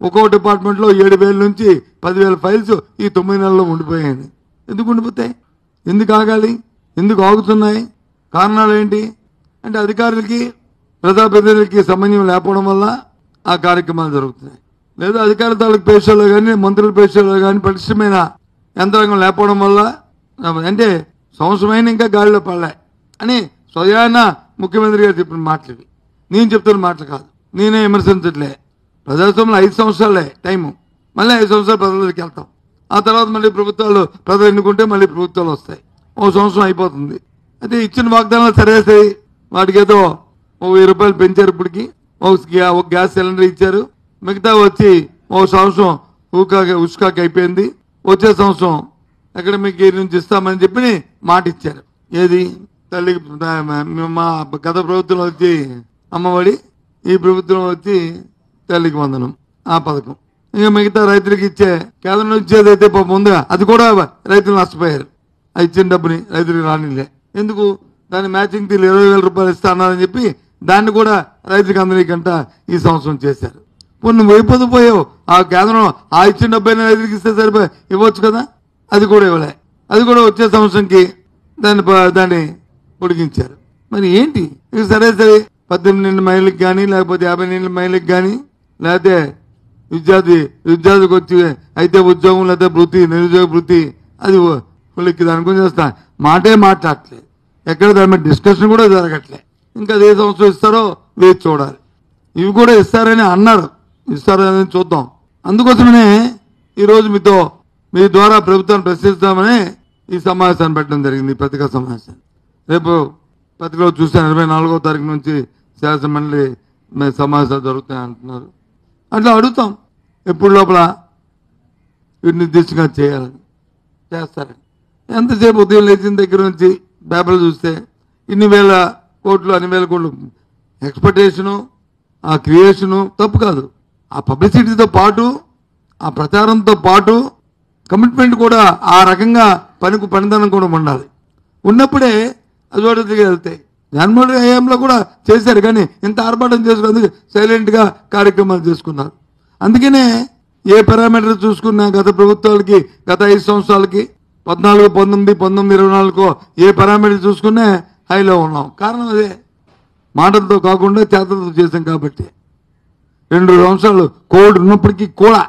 ఒక్కో డిపార్ట్మెంట్లో 7,000 నుంచి 10,000 ఫైల్స్ ఈ 9 నెలల్లో ఉండిపోయాయి. ఎందుకు ఉండిపోతాయి? ఎందుకు ఆగాలి? ఎందుకు ఆగుతున్నాయి? కారణాలు ఏంటి అంటే అధికారులకి ప్రజాప్రతినిధులకి సమన్వయం లేకపోవడం వల్ల ఆ కార్యక్రమాలు జరుగుతున్నాయి. లేదా అధికార తాలూకు పేషల్లో కానీ మంత్రుల పేషల్లో కానీ పటిష్టమైన యంత్రాంగం లేకపోవడం వల్ల అంటే సంవత్సరమైన ఇంకా గాలిలో పడలే అని స్వయాన ముఖ్యమంత్రి గారు చెప్పిన మాటలు. నేను చెప్తున్న మాటలు కాదు, నేనే విమర్శించట్లే. ప్రజాస్వామ్యంలో 5 సంవత్సరాలే టైము, మళ్ళీ 5 సంవత్సరాలు ప్రజలకు వెళ్తాం. ఆ తర్వాత మళ్ళీ ప్రజలు ఎన్నుకుంటే మళ్ళీ ప్రభుత్వాలు వస్తాయి. 1 సంవత్సరం అయిపోతుంది. అయితే ఇచ్చిన వాగ్దానాలు సరేసాయి. వాటికి ఏదో 1000 రూపాయలు పెంచారు. ఇప్పటికి ఒక గ్యాస్ సిలిండర్ ఇచ్చారు. మిగతా వచ్చి 1 సంవత్సరం ఉష్కాకి అయిపోయింది. వచ్చే సంవత్సరం అకాడమిక్ ఇయర్ నుంచి ఇస్తామని చెప్పి మాట ఇచ్చారు. ఏది తల్లికి మా గత ప్రభుత్వం వచ్చి అమ్మఒడి, ఈ ప్రభుత్వం వచ్చి తల్లికి వందనం ఆ పథకం. ఇంకా మిగతా రైతులకు ఇచ్చే కేంద్రం నుంచి ఏదైతే ముందుగా అది కూడా రైతులు నష్టపోయారు. ఆ ఇచ్చిన డబ్బుని రైతులకు రానిలే. ఎందుకు? దాని మ్యాచింగ్ తీరు 20,000 రూపాయలు ఇస్తా అన్నారని చెప్పి దాన్ని కూడా రైతులకు అందరికంట ఈ సంవత్సరం చేశారు. నువ్వు అయిపోయావు. ఆ కేంద్రం ఆ ఇచ్చిన డబ్బైనా రైతులకు ఇస్తే సరిపోయి ఇవ్వచ్చు కదా, అది కూడా ఇవ్వలే. అది కూడా వచ్చే సంవత్సరంకి దాన్ని పొడిగించారు. మరి ఏంటి ఇక? సరే 18 మహిళలకు కానీ లేకపోతే 50 మహిళలకు కానీ లేకపోతే విద్యార్థికి వచ్చి అయితే ఉద్యోగం లేకపోతే వృత్తి, నిరుద్యోగ వృత్తి అది వాళ్ళకి దాని గురించి చేస్తా మాటే మాట్లాడట్లేదు. ఎక్కడ దాని మీద డిస్కషన్ కూడా జరగట్లే. ఇంకా అదే సంవత్సరం ఇస్తారో వేచి చూడాలి. ఇవి కూడా ఇస్తారని అన్నారు, ఇస్తారని చూద్దాం. అందుకోసమనే ఈరోజు మీ ద్వారా ప్రభుత్వాన్ని ప్రశ్నిస్తామని ఈ సమావేశాన్ని పెట్టడం జరిగింది, ఈ పత్రికా సమావేశాన్ని. రేపు పత్రికలో చూసాను 24వ తారీఖు నుంచి శాసనమండలి సమావేశాలు జరుగుతాయి అంటున్నారు. అట్లా అడుగుతాం ఎప్పుడు లోపల వీటిని నిర్దిష్టంగా చేయాలని. చేస్తారని ఎంతసేపు ఉదయం లేచిన దగ్గర నుంచి పేపర్లు చూస్తే ఇన్ని వేల కోట్లు అన్ని వేల కోట్లు ఎక్స్పెక్టేషను, ఆ క్రియేషను తప్పు కాదు. ఆ పబ్లిసిటీతో పాటు ఆ ప్రచారంతో పాటు కమిట్మెంట్ కూడా ఆ రకంగా పనితనం కూడా ఉండాలి. ఉన్నప్పుడే అజోడతిగా వెళ్తాయి. జగన్మోహన్ రెడ్డి హయాంలో కూడా చేశారు, కానీ ఇంత ఆర్భాటం చేసుకున్నందుకు సైలెంట్గా కార్యక్రమాలు చేసుకున్నారు. అందుకనే ఏ పారామీటర్ చూసుకున్నా గత ప్రభుత్వాలకి గత 5 సంవత్సరాలకి 14, 19, 24 ఏ పారామీటర్ చూసుకున్నా హైలో ఉన్నాం. కారణం అదే, మాటలతో కాకుండా చేతలతో చేశాం కాబట్టి. 2 సంవత్సరాలు కోవిడ్ ఉన్నప్పటికీ కూడా